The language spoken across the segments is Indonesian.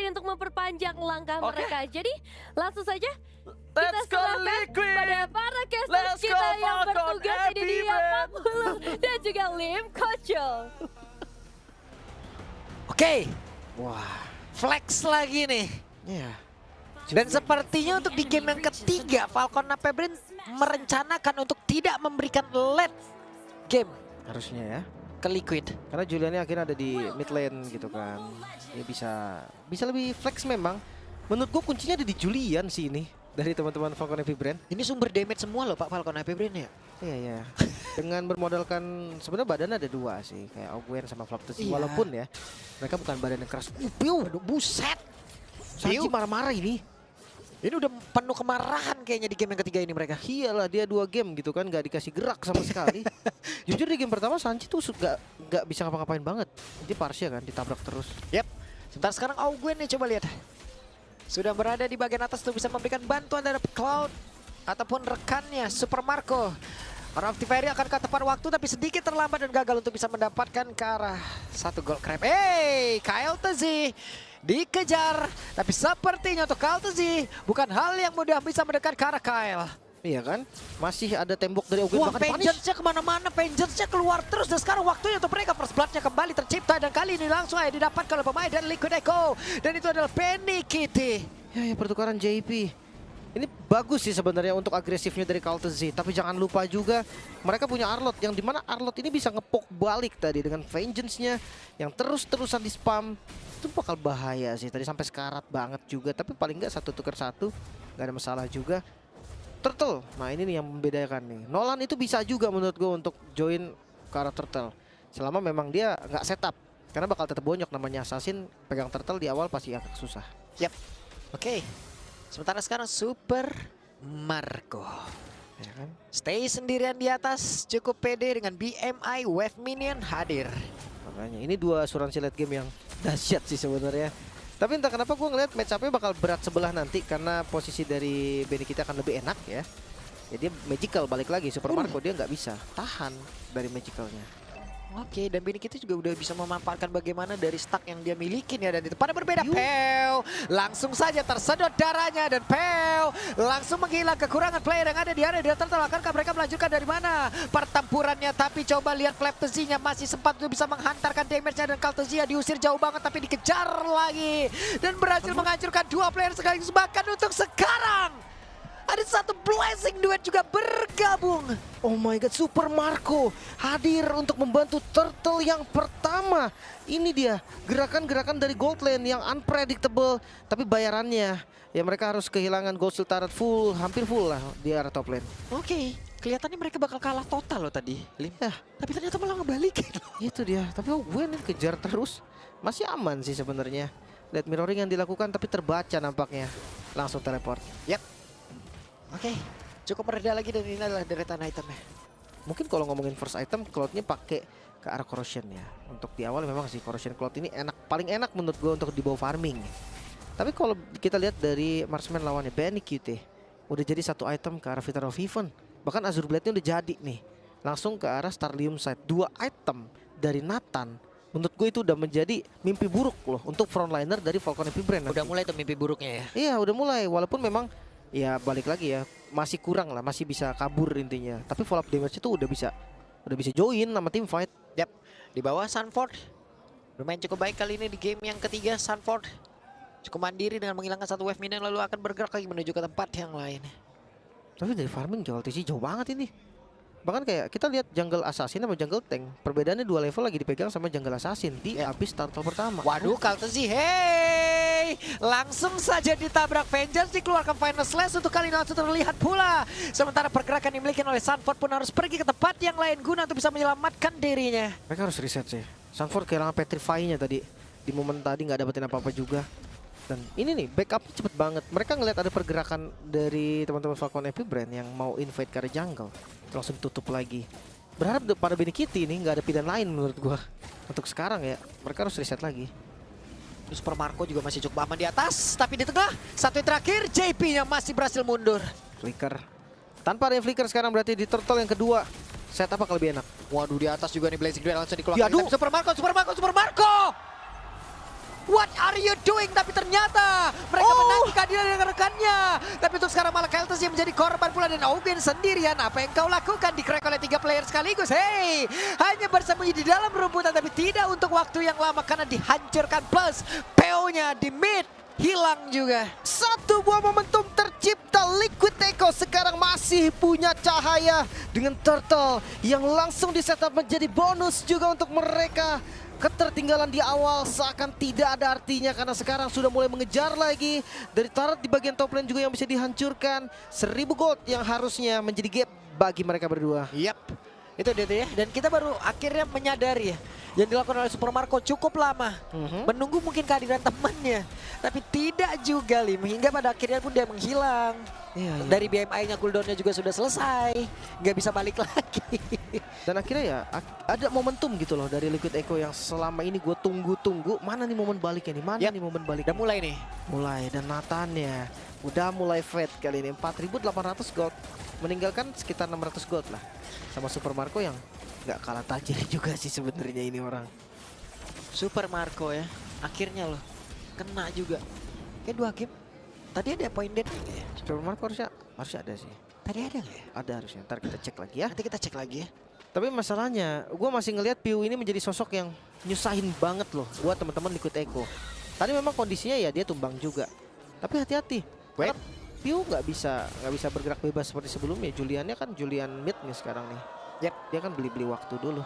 ini untuk memperpanjang langkah mereka. Jadi langsung saja kita Let's go serahkan Liquid! pada para casters Let's go kita yang Falcon bertugas. Ini Happy dia Man! 40 dan juga Lim Kocho. Oke. Wah, flex lagi nih. Iya. Dan sepertinya untuk di game yang ketiga, Falcon Apebrin merencanakan untuk tidak memberikan late game Harusnya ya. ke Liquid. Karena Juliannya akhirnya ada di mid lane gitu kan. Dia bisa lebih flex memang. Menurut gue kuncinya ada di Julian sih ini. Dari teman-teman Falcon Heavy Brand. Ini sumber damage semua loh Pak Falcon Apebrin ya. Iya ya. Dengan bermodalkan sebenarnya badan ada dua sih, kayak Ogwen sama Flaptus. Iya. Walaupun ya mereka bukan badan yang keras. Piu, Buset. Sanji Piu. marah-marah ini. Ini udah penuh kemarahan kayaknya di game yang ketiga ini mereka. Iyalah dia 2 game gitu kan gak dikasih gerak sama sekali. Jujur di game pertama Sanji tuh gak bisa ngapa-ngapain banget. Dia Parsia kan ditabrak terus. Yap. Sebentar sekarang Ogwen nih coba lihat. Sudah berada di bagian atas untuk bisa memberikan bantuan dari Cloud ataupun rekannya Super Marco. Raftiferi akan ke tepat waktu tapi sedikit terlambat dan gagal untuk bisa mendapatkan ke arah satu gol crab. Hey, Kyle Tezi dikejar, tapi sepertinya untuk Kyle Tezi bukan hal yang mudah bisa mendekat ke arah Kyle. Iya kan? Masih ada tembok dari Ogwen Wah, bahkan punish. Vengeance-nya kemana-mana, Vengeance-nya keluar terus dan sekarang waktunya untuk mereka First Blood-nya kembali tercipta dan kali ini langsung aja didapatkan oleh pemain dari Liquid Echo dan itu adalah Penny Kitty. Ya pertukaran JP. Ini bagus sih sebenarnya untuk agresifnya dari Kaltezi. Tapi jangan lupa juga mereka punya Arlot yang dimana Arlot ini bisa ngepok balik tadi dengan Vengeance-nya yang terus-terusan di spam. Itu bakal bahaya sih. Tadi sampai sekarat banget juga. Tapi paling nggak 1 tukar 1 nggak ada masalah juga. Turtle, nah ini nih yang membedakan nih. Nolan itu bisa juga menurut gue untuk join ke arah Turtle. Selama memang dia nggak setup. Karena bakal tetap bonyok namanya Assassin. Pegang Turtle di awal pasti agak susah. Yap. Oke. Sementara sekarang Super Marco. Ya kan? Stay sendirian di atas, cukup pede dengan BMI Wave Minion hadir. Makanya ini 2 asuransi late game yang dahsyat sih sebenarnya. Tapi entah kenapa gue ngeliat match up-nya bakal berat sebelah nanti karena posisi dari Benny kita akan lebih enak ya. Jadi magical balik lagi Super Marco dia nggak bisa tahan dari magicalnya. Oke, dan Benny kita juga udah bisa memanfaatkan bagaimana dari stack yang dia milikin ya. Dan itu pada berbeda, Peu langsung saja tersedot darahnya dan Peu langsung menghilang kekurangan player yang ada di area dia. Akankah mereka melanjutkan dari mana pertempurannya? Tapi coba lihat Flaptezi-nya masih sempat untuk bisa menghantarkan damage-nya dan Kaltezia diusir jauh banget tapi dikejar lagi dan berhasil menghancurkan 2 player sekaligus. Bahkan untuk sekarang ada satu blessing duet juga bergabung. Oh my god, Super Marco hadir untuk membantu Turtle yang pertama. Ini dia gerakan-gerakan dari Gold Lane yang unpredictable. Tapi bayarannya ya mereka harus kehilangan Gold Shield turret full, hampir full lah di arah top lane. Oke, kelihatannya mereka bakal kalah total loh tadi, Lim. Ya, Tapi ternyata malah ngebalikin. itu dia. Tapi Ogwen ini kejar terus. Masih aman sih sebenarnya. Lihat mirroring yang dilakukan tapi terbaca nampaknya. Langsung teleport. Yap. Oke, cukup mereda lagi dan ini adalah deretan itemnya. Mungkin kalau ngomongin first item, Cloud-nya pakai ke arah Corrosion ya. Untuk di awal memang sih Corrosion Cloud ini enak, paling enak menurut gue untuk dibawa farming. Tapi kalau kita lihat dari marksman lawannya, Benny QT udah jadi 1 item ke arah Vitar of Heaven. Bahkan Azure Blade-nya udah jadi nih. Langsung ke arah Starlium Side. 2 item dari Nathan. Menurut gue itu udah menjadi mimpi buruk loh untuk frontliner dari Falcon Heavy Brand. Udah mulai tuh mimpi buruknya ya. Iya udah mulai, walaupun memang ya balik lagi ya, masih kurang lah, masih bisa kabur intinya. Tapi follow up damage itu udah bisa join sama team fight. Yap, di bawah Sunford. Bermain cukup baik kali ini di game yang ketiga. Sunford cukup mandiri dengan menghilangkan 1 wave minion lalu akan bergerak lagi menuju ke tempat yang lain. Tapi dari farming jual TC jauh banget ini. Bahkan kayak kita lihat jungle assassin sama jungle tank, perbedaannya 2 level lagi dipegang sama jungle assassin di habis turtle pertama. Waduh, Kaltezi, hey! Langsung saja ditabrak Vengeance, dikeluarkan Final Slash untuk kali ini langsung terlihat pula. Sementara pergerakan dimiliki oleh Sunford pun harus pergi ke tempat yang lain guna untuk bisa menyelamatkan dirinya. Mereka harus reset sih. Sunford kehilangan Petrify-nya tadi. Di momen tadi nggak dapetin apa-apa juga. Dan ini nih backup cepet banget. Mereka ngelihat ada pergerakan dari teman-teman Falcon Epic Brand yang mau invade ke arah jungle. Langsung tutup lagi. Berharap pada Benny Kitty ini nggak ada pilihan lain menurut gua. Untuk sekarang ya, mereka harus reset lagi. Super Marco juga masih cukup aman di atas, tapi di tengah satu yang terakhir JP-nya masih berhasil mundur. Flicker. Tanpa ada flicker sekarang berarti di turtle yang kedua. Set apa kalau lebih enak? Waduh, di atas juga nih Blazing Duel langsung Ya, dikeluarkan. aduh. Super Marco, Super Marco, Super Marco! What are you doing? Tapi ternyata bola dan Augen sendirian. Apa yang kau lakukan? Di-crack oleh 3 player sekaligus. Hei, hanya bersembunyi di dalam rumputan tapi tidak untuk waktu yang lama karena dihancurkan. Plus, PO-nya di mid hilang juga. Satu buah momentum tercipta. Liquid Echo sekarang masih punya cahaya dengan Turtle yang langsung di-setup menjadi bonus juga untuk mereka. Ketertinggalan di awal seakan tidak ada artinya karena sekarang sudah mulai mengejar lagi. Dari turret di bagian top lane juga yang bisa dihancurkan. 1000 gold yang harusnya menjadi gap bagi mereka berdua. Yap, itu dia tuh ya. Dan kita baru akhirnya menyadari ya, yang dilakukan oleh Super Marco cukup lama. Menunggu mungkin kehadiran temannya. Tapi tidak juga Lim, hingga pada akhirnya pun dia menghilang. Iya. Dari BMI-nya cooldown-nya juga sudah selesai. Nggak bisa balik lagi. Dan akhirnya ya ada momentum gitu loh dari Liquid Echo yang selama ini gue tunggu-tunggu. Mana nih momen baliknya nih? Mana nih momen baliknya? Udah mulai nih. Mulai, dan Nathan-nya udah mulai fade kali ini. 4.800 gold. Meninggalkan sekitar 600 gold lah. Sama Super Marco yang nggak kalah tajir juga sih sebenarnya ini orang. Super Marco ya, akhirnya loh kena juga. Kayak 2 game. Tadi ada poin dead nggak ya? Super Marco harusnya ada sih. Tadi ada nggak ya? Ada harusnya. Ntar kita cek lagi ya. Nanti kita cek lagi ya. Tapi masalahnya, gue masih ngelihat Piu ini menjadi sosok yang nyusahin banget loh buat teman-teman Liquid Echo. Tadi memang kondisinya ya dia tumbang juga. Tapi hati-hati. Karena Piu nggak bisa bergerak bebas seperti sebelumnya. Juliannya kan Julian mid nih sekarang nih. Yap. Dia kan beli waktu dulu.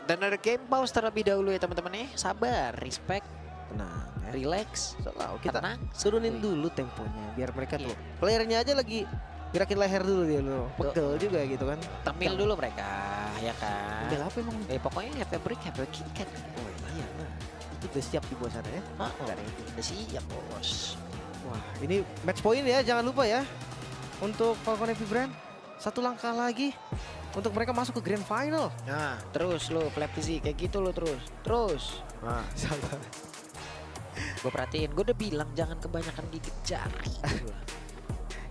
Dan ada game pause terlebih dahulu ya teman-teman ya. Sabar, respect, Tenang ya. relax, Selalu kita tenang. turunin dulu temponya biar mereka Iya. tuh. Playernya aja lagi gerakin leher dulu dia loh. Pegel juga gitu kan. Temil dulu mereka, ya kan? Udah apa emang? Pokoknya have a break, have a kick kan. Oh iya, nah. Itu udah siap di bawah sana ya. Nggak ada itu. Udah siap bos. Wah, ini match point ya, jangan lupa ya. Untuk Falcon Heavy Brand, 1 langkah lagi untuk mereka masuk ke Grand Final. Nah, terus lo flap sih kayak gitu lo terus. Terus. Nah, sabar. Gue perhatiin, gue udah bilang jangan kebanyakan gigit jari.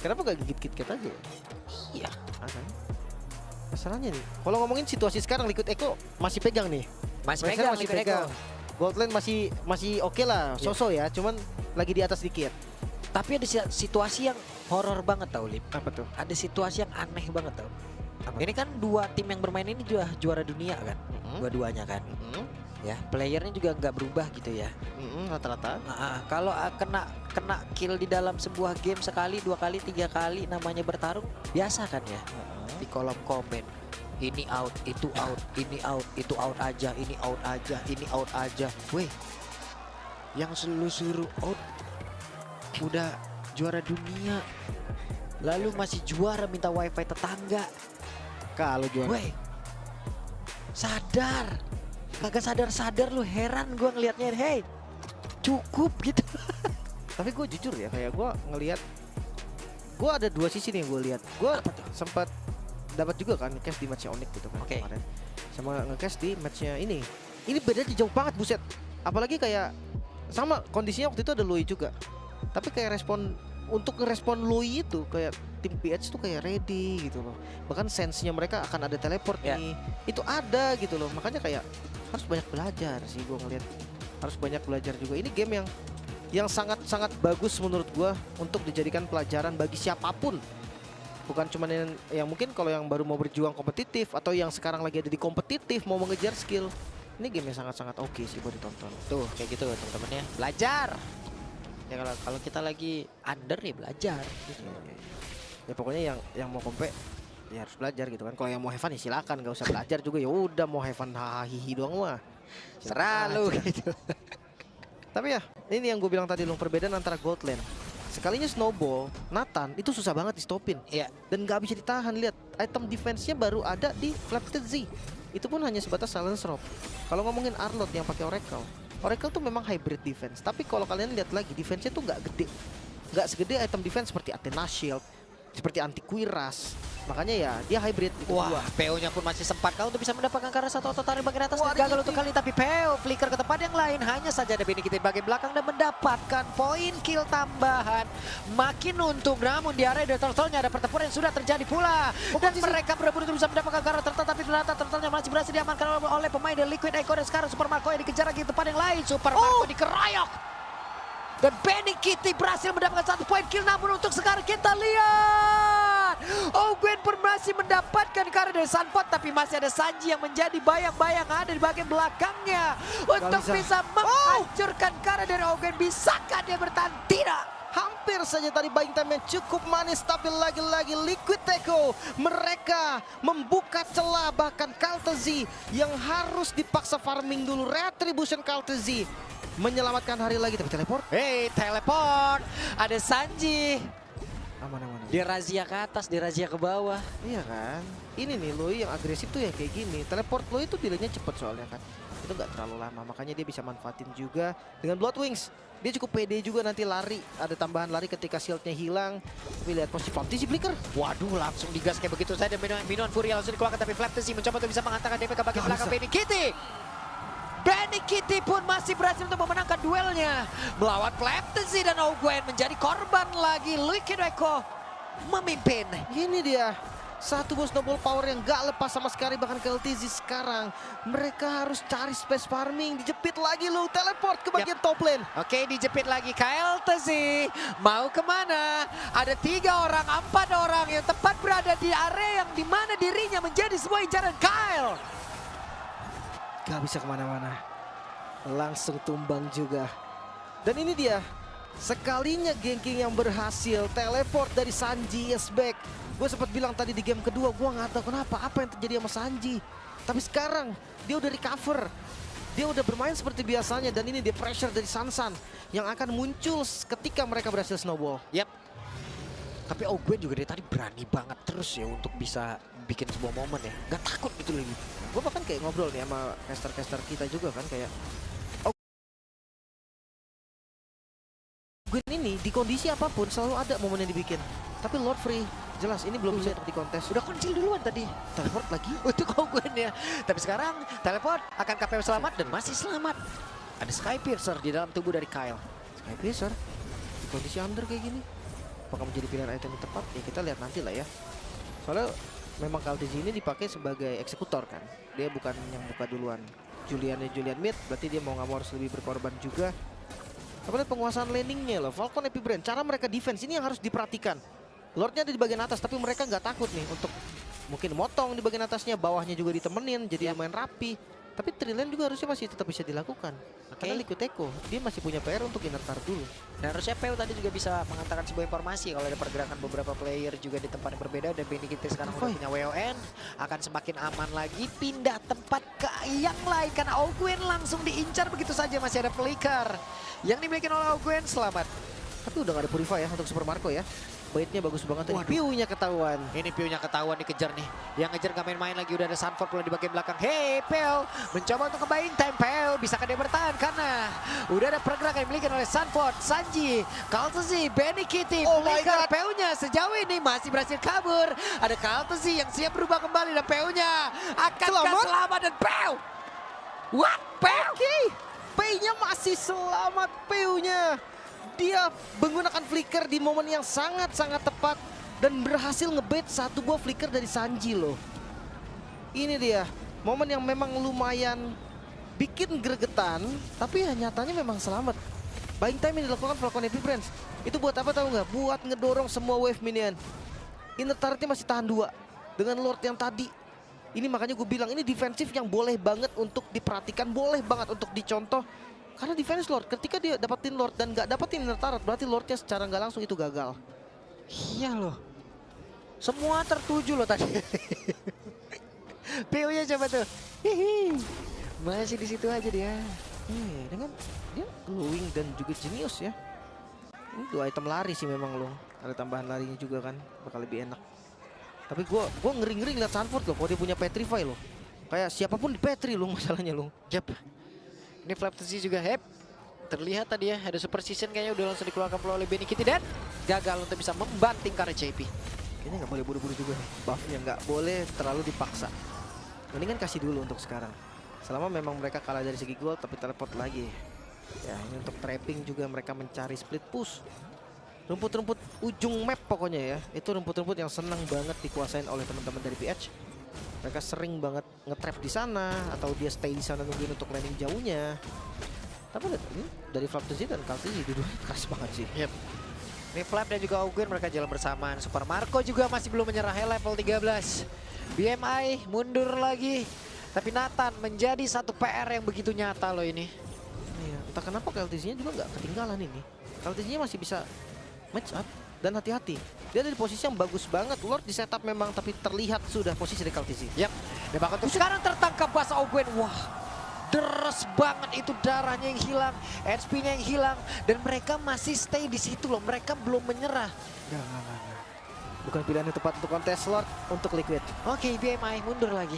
Kenapa gak gigit KitKat aja? Iya. Masalahnya nih, kalau ngomongin situasi sekarang Liquid Echo masih pegang nih. Masih Mereka pegang, masih Liquid Echo. pegang. Goldland masih oke lah, so-so ya, cuman lagi di atas dikit. Tapi ada situasi yang horor banget tau Lip. Apa tuh? Ada situasi yang aneh banget tau. Ini kan 2 tim yang bermain ini juga juara dunia kan. Dua-duanya kan. Ya, playernya juga nggak berubah gitu ya. Rata-rata. Kalau kena kill di dalam sebuah game sekali, 2 kali, 3 kali namanya bertarung, biasa kan ya. Di kolom komen, ini out, itu out, ini out, itu out aja, ini out aja, ini out aja. Weh, yang lu suruh out udah juara dunia, lalu masih juara minta wifi tetangga. Kalau juara. Weh, sadar. Kagak sadar-sadar lu, heran gue ngelihatnya. Hey, cukup gitu. Tapi gue jujur ya, kayak gue ngelihat, gue ada 2 sisi nih yang gue lihat. Gue sempat dapat juga kan nge-cash di matchnya Onyx gitu kan kemarin. Sama nge-cash di matchnya ini. Ini bedanya jauh banget buset. Apalagi kayak sama kondisinya waktu itu ada Lui juga. Tapi kayak untuk ngerespon Lui itu kayak tim PH tuh kayak ready gitu loh. Bahkan sense-nya mereka akan ada teleport nih. Itu ada gitu loh. Makanya kayak harus banyak belajar sih gue ngeliat. Harus banyak belajar juga. Ini game yang sangat-sangat bagus menurut gue untuk dijadikan pelajaran bagi siapapun. Bukan cuma yang mungkin kalau yang baru mau berjuang kompetitif atau yang sekarang lagi ada di kompetitif mau mengejar skill. Ini game yang sangat-sangat oke sih buat ditonton. Tuh kayak gitu teman-teman ya. Belajar. Ya kalau kita lagi under ya belajar. Gitu. Ya pokoknya yang mau kompe ya harus belajar gitu kan. Kalau yang mau have fun ya silakan, gak usah belajar juga ya udah mau have fun hahihi doang mah. Selalu gitu. Tapi ya ini yang gue bilang tadi loh, perbedaan antara Goldland. Sekalinya snowball, Nathan itu susah banget di stopin. Iya. Dan gak bisa ditahan. Lihat item defense-nya baru ada di Flapted Z. Itu pun hanya sebatas silence rope. Kalau ngomongin Arlott yang pakai Oracle tuh memang hybrid defense. Tapi kalau kalian lihat lagi defense-nya tuh nggak gede. Nggak segede item defense seperti Athena Shield, seperti anti Quiras. Makanya ya dia hybrid itu. Wah, PO-nya pun masih sempat kalau untuk bisa mendapatkan karena satu auto tarik bagian atas dan gagal untuk kali, tapi PO flicker ke tempat yang lain. Hanya saja ada Benny kita bagian belakang dan mendapatkan poin kill tambahan. Makin untung, namun di area Turtle-nya ada pertempuran yang sudah terjadi pula. Dan mereka berebut untuk bisa mendapatkan karena Turtle, tapi ternyata Turtle-nya masih berhasil diamankan oleh pemain dari Liquid Echo. Dan sekarang Super Marco yang dikejar lagi di tempat yang lain. Super Marco dikeroyok. Dan Benny Kitty berhasil mendapatkan 1 poin kill, namun untuk sekarang kita lihat Gwen pun masih mendapatkan karena dari Sanford, tapi masih ada Sanji yang menjadi bayang-bayang ada di bagian belakangnya untuk bisa menghancurkan karena dari Gwen. Bisakah dia bertahan? Tidak. Hampir saja tadi buying time yang cukup manis, tapi lagi-lagi Liquid Echo mereka membuka celah, bahkan Kaltezi yang harus dipaksa farming dulu. Retribution Kaltezi menyelamatkan hari lagi, tapi teleport. Hey, teleport. Ada Sanji. Aman. Dia razia ke atas, dia razia ke bawah. Iya kan? Ini nih Loi yang agresif tuh ya kayak gini. Teleport Loi itu delaynya cepet soalnya kan. Itu nggak terlalu lama, makanya dia bisa manfaatin juga dengan Blood Wings. Dia cukup pede juga nanti lari, ada tambahan lari ketika shieldnya hilang. Tapi lihat posisi Flaptisi Flicker. Waduh, langsung digas kayak begitu saja. Minuan Fury langsung dikeluarkan, tapi Flaptisi mencoba untuk bisa menghantarkan DP ke bagian belakang Benny Kitty. Benny Kitty pun masih berhasil untuk memenangkan duelnya melawan Flaptisi, dan Gwen menjadi korban lagi. Liquid Echo memimpin. Ini dia. Satu bos snowball power yang gak lepas sama sekali, bahkan KLTZ sekarang. Mereka harus cari space farming, dijepit lagi lu, teleport ke bagian top lane. Oke, dijepit lagi KLTZ. Mau kemana? Ada 3 orang, 4 orang yang tepat berada di area yang dimana dirinya menjadi sebuah incaran Kyle. Gak bisa kemana-mana. Langsung tumbang juga. Dan ini dia. Sekalinya ganking yang berhasil, teleport dari Sanji is back. Gue sempat bilang tadi di game kedua, gue nggak tahu kenapa apa yang terjadi sama Sanji. Tapi sekarang dia udah recover, dia udah bermain seperti biasanya, dan ini dia pressure dari Sansan yang akan muncul ketika mereka berhasil snowball. Yap. Tapi Gwen juga dari tadi berani banget terus ya untuk bisa bikin sebuah momen ya. Gak takut gitu lagi. Gue bahkan kayak ngobrol nih sama caster-caster kita juga kan, kayak Gwen ini di kondisi apapun selalu ada momen yang dibikin. Tapi Lord Free jelas ini belum bisa untuk dikontes. Udah konsil duluan tadi. Teleport lagi Untuk Gwen ya. Tapi sekarang teleport akan KPW selamat dan masih selamat. Ada Sky Piercer di dalam tubuh dari Kyle. Sky Piercer di kondisi under kayak gini, apakah menjadi pilihan item yang tepat? Ya kita lihat nanti lah ya. Soalnya memang Kaltezi ini dipakai sebagai eksekutor kan. Dia bukan yang buka duluan. Julian mid, berarti dia mau nggak mau harus lebih berkorban juga. Tapi lihat penguasaan landingnya loh, Falcon Epic Brand, cara mereka defense ini yang harus diperhatikan. Lordnya ada di bagian atas, tapi mereka nggak takut nih untuk mungkin motong di bagian atasnya, bawahnya juga ditemenin, jadi lumayan rapi. Tapi Trillian juga harusnya masih tetap bisa dilakukan. Karena Liquid Echo, dia masih punya PR untuk innertar dulu. Dan harusnya PU tadi juga bisa mengatakan sebuah informasi kalau ada pergerakan beberapa player juga di tempat yang berbeda, dan Benny kita sekarang udah punya WON, akan semakin aman lagi pindah tempat ke yang lain karena Gwen langsung diincar begitu saja. Masih ada flicker yang dimiliki oleh Gwen. Selamat. Tapi udah gak ada Purify ya untuk Super Marco ya. Baitnya bagus banget tadi. Piu-nya ketahuan. Ini Piu-nya ketahuan, dikejar nih. Yang ngejar gak main-main lagi, udah ada Sanford pula di bagian belakang. Hey, Pel mencoba untuk ngebaying time. Pel bisakah dia bertahan karena udah ada pergerakan yang dimiliki oleh Sanford, Sanji, Kaltezi, Benny Kitty, Flicker. Peu-nya sejauh ini masih berhasil kabur. Ada Kaltezi yang siap berubah kembali, dan Peu-nya akan selamat dan Peu. What? Peu? P-nya masih selamat, Peu-nya. Dia menggunakan flicker di momen yang sangat-sangat tepat dan berhasil ngebait satu buah flicker dari Sanji loh. Ini dia momen yang memang lumayan bikin gregetan, tapi ya nyatanya memang selamat. Buying time yang dilakukan Falcon Epic Brands itu buat apa tahu nggak? Buat ngedorong semua wave minion. Inner turretnya masih tahan 2 dengan Lord yang tadi. Ini makanya gue bilang ini defensif yang boleh banget untuk diperhatikan, boleh banget untuk dicontoh. Karena defense Lord, ketika dia dapetin Lord dan nggak dapetin inner turret, berarti Lordnya secara nggak langsung itu gagal. Iya loh. Semua tertuju loh tadi. PO-nya coba tuh. Hihi. Masih di situ aja dia. Dengan dia glowing dan juga genius ya. Ini 2 item lari sih memang loh. Ada tambahan larinya juga kan, bakal lebih enak. Tapi gua ngeri-ngeri ngeliat Sanford loh, kalau dia punya Petrify loh. Kayak siapapun di Petri loh masalahnya loh. Yap. Ini Flaptisi juga terlihat tadi ya, ada Super Season kayaknya udah langsung dikeluarkan oleh Benny Kitty dan gagal untuk bisa membanting karena JP. Kayaknya nggak boleh buru-buru juga nih, buffnya nggak boleh terlalu dipaksa. Mendingan kasih dulu untuk sekarang. Selama memang mereka kalah dari segi gol tapi teleport lagi. Ya ini untuk trapping juga mereka mencari split push. Rumput-rumput ujung map pokoknya ya, itu rumput-rumput yang senang banget dikuasain oleh teman-teman dari PH. Mereka sering banget nge-trap di sana atau dia stay di sana nungguin untuk landing jauhnya. Tapi lihat ini dari Flaptisi dan Kaltezi dua-duanya keras banget sih. Yep. Ini Ini Flap dan juga Ogwen mereka jalan bersamaan. Super Marco juga masih belum menyerah level 13. BMI mundur lagi. Tapi Nathan menjadi satu PR yang begitu nyata loh ini. Iya, entah kenapa KLTZ-nya juga nggak ketinggalan ini. KLTZ-nya masih bisa match up dan hati-hati. Dia ada di posisi yang bagus banget. Lord di setup memang, tapi terlihat sudah posisi dari KLTZ. Yap. Dan bahkan tuh sekarang tertangkap Bas Ogwen. Wah, deres banget itu, darahnya yang hilang, HP-nya yang hilang, dan mereka masih stay di situ loh. Mereka belum menyerah. Nggak. Bukan pilihan yang tepat untuk kontes Lord untuk Liquid. Oke, BMI mundur lagi.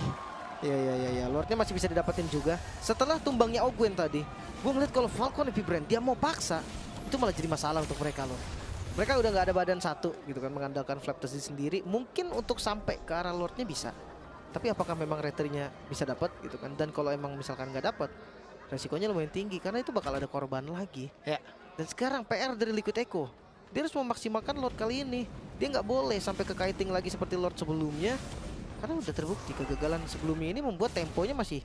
Ya. Lordnya masih bisa didapetin juga. Setelah tumbangnya Ogwen tadi, gue ngeliat kalau Falcon Epic Brand dia mau paksa, itu malah jadi masalah untuk mereka loh. Mereka udah nggak ada badan satu gitu kan, mengandalkan Flaptesi sendiri. Mungkin untuk sampai ke arah Lordnya bisa. Tapi apakah memang retrinya bisa dapat gitu kan? Dan kalau emang misalkan nggak dapat, resikonya lumayan tinggi karena itu bakal ada korban lagi. Ya. Dan sekarang PR dari Liquid Echo, dia harus memaksimalkan Lord kali ini. Dia nggak boleh sampai ke kiting lagi seperti Lord sebelumnya. Karena udah terbukti kegagalan sebelumnya ini membuat temponya masih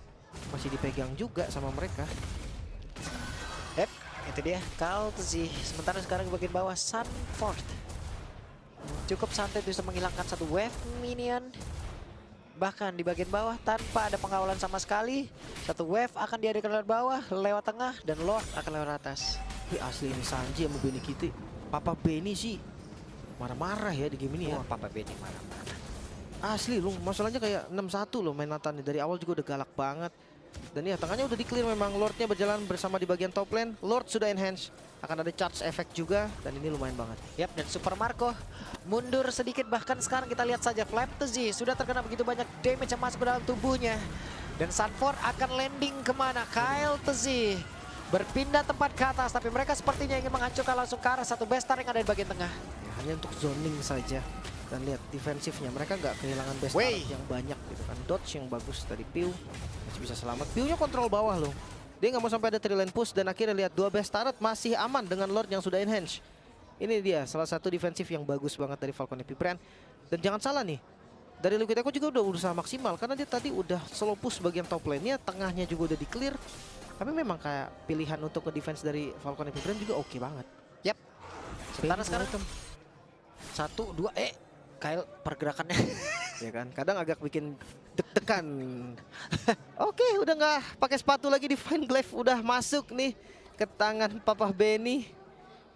dipegang juga sama mereka. Yep, itu dia KLTZ. Sementara sekarang di bagian bawah Sunford cukup santai bisa menghilangkan satu wave minion. Bahkan di bagian bawah tanpa ada pengawalan sama sekali, satu wave akan diadakan lewat bawah, lewat tengah, dan Lord akan lewat atas. Asli ini Sanji sama Benny Kitty. Papa Benny sih marah-marah ya di game ini ya. Wah, Papa Benny marah-marah. Asli loh, masalahnya kayak 6-1 loh main Nathan. Dari awal juga udah galak banget. Dan ya tengahnya udah di-clear memang. Lordnya berjalan bersama di bagian top lane. Lord sudah enhance. Akan ada charge effect juga. Dan ini lumayan banget. Yap, dan Super Marco mundur sedikit. Bahkan sekarang kita lihat saja Flaptesi sudah terkena begitu banyak damage yang masuk ke dalam tubuhnya. Dan Sunford akan landing kemana? KLTZ berpindah tempat ke atas. Tapi mereka sepertinya ingin menghancurkan langsung ke arah satu best star yang ada di bagian tengah. Ya, hanya untuk zoning saja. Dan lihat defensifnya, mereka nggak kehilangan best Wey. target yang banyak gitu kan. Dodge yang bagus tadi, Pew masih bisa selamat. Pew-nya kontrol bawah loh. Dia nggak mau sampai ada 3 lane push dan akhirnya lihat 2 best turret masih aman dengan Lord yang sudah enhance. Ini dia salah satu defensif yang bagus banget dari Falcon Epic Brand. Dan jangan salah nih, dari Liquid Echo juga udah berusaha maksimal karena dia tadi udah slow push bagian top lane-nya, tengahnya juga udah di clear. Tapi memang kayak pilihan untuk ke-defense dari Falcon Epic Brand juga oke banget. Yap. Sementara sekarang 1, 2, Kyle pergerakannya. Ya kan, kadang agak bikin deg-degan. Oke, udah nggak pakai sepatu lagi di Fine Glaive, udah masuk nih ke tangan Papa Benny.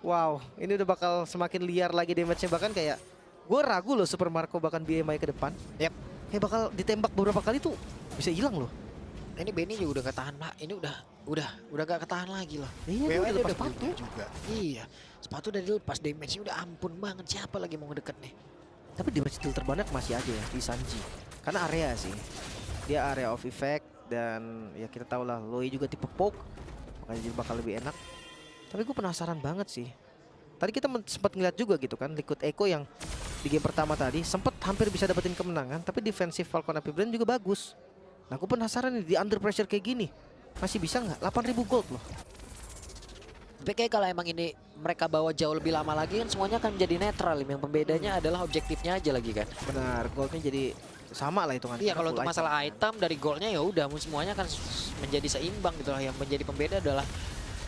Wow, ini udah bakal semakin liar lagi damage-nya, bahkan kayak gue ragu loh Super Marco bahkan BMI ke depan. Yap. Kayak bakal ditembak beberapa kali tuh bisa hilang loh. Ini Benny juga udah ketahan lah. Ini udah gak ketahan lagi lah. Iya, dia udah lepas sepatu juga. Iya, sepatu udah dilepas, damage-nya udah ampun banget. Siapa lagi mau ngedeket nih? Tapi damage deal terbanyak masih aja ya di Sanji. Karena area sih. Dia area of effect dan ya kita tahu lah Loi juga tipe poke. Makanya jadi bakal lebih enak. Tapi gue penasaran banget sih. Tadi kita sempat ngeliat juga gitu kan Liquid Echo yang di game pertama tadi sempat hampir bisa dapetin kemenangan, tapi defensif Falcon Epic Brand juga bagus. Nah, aku penasaran nih di under pressure kayak gini masih bisa nggak? 8.000 gold loh. Tapi kayak kalau emang ini mereka bawa jauh lebih lama lagi kan semuanya akan menjadi netral. Yang pembedanya adalah objektifnya aja lagi kan. Benar, goldnya jadi sama lah hitungan. Iya, kalau untuk masalah item dari goalnya ya udah semuanya kan menjadi seimbang gitu lah. Yang menjadi pembeda adalah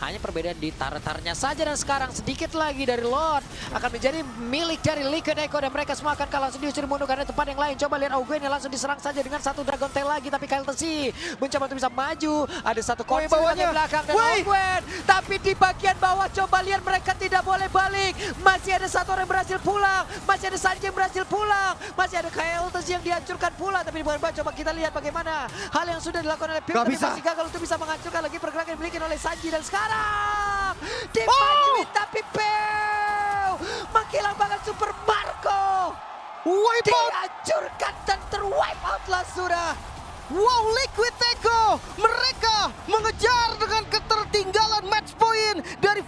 hanya perbedaan di tartarnya saja. Dan sekarang sedikit lagi dari Lord akan menjadi milik dari Liquid Echo. Dan mereka semua akan langsung diusir mundur karena tempat yang lain. Coba lihat Ogwen yang langsung diserang saja dengan satu Dragon Tail lagi. Tapi KLTZ mencoba untuk bisa maju. Ada satu korsi di belakang dan Ogwen. Tapi di bagian bawah coba lihat mereka tidak boleh balik. Masih ada satu orang yang berhasil pulang. Masih ada Sanji yang berhasil pulang. Masih ada KLTZ yang dihancurkan pula. Tapi di bagian bawah coba kita lihat bagaimana hal yang sudah dilakukan oleh Pew. Tapi masih gagal untuk bisa menghancurkan lagi pergerakan yang dimiliki oleh Sanji. Dan sekarang dimaju tapi Pew menghilang banget Super Marco. Wipe out! Dihancurkan dan terwipe out lah sudah. Wow, Liquid Echo! Mereka mengejar dengan ketertinggalan match point dari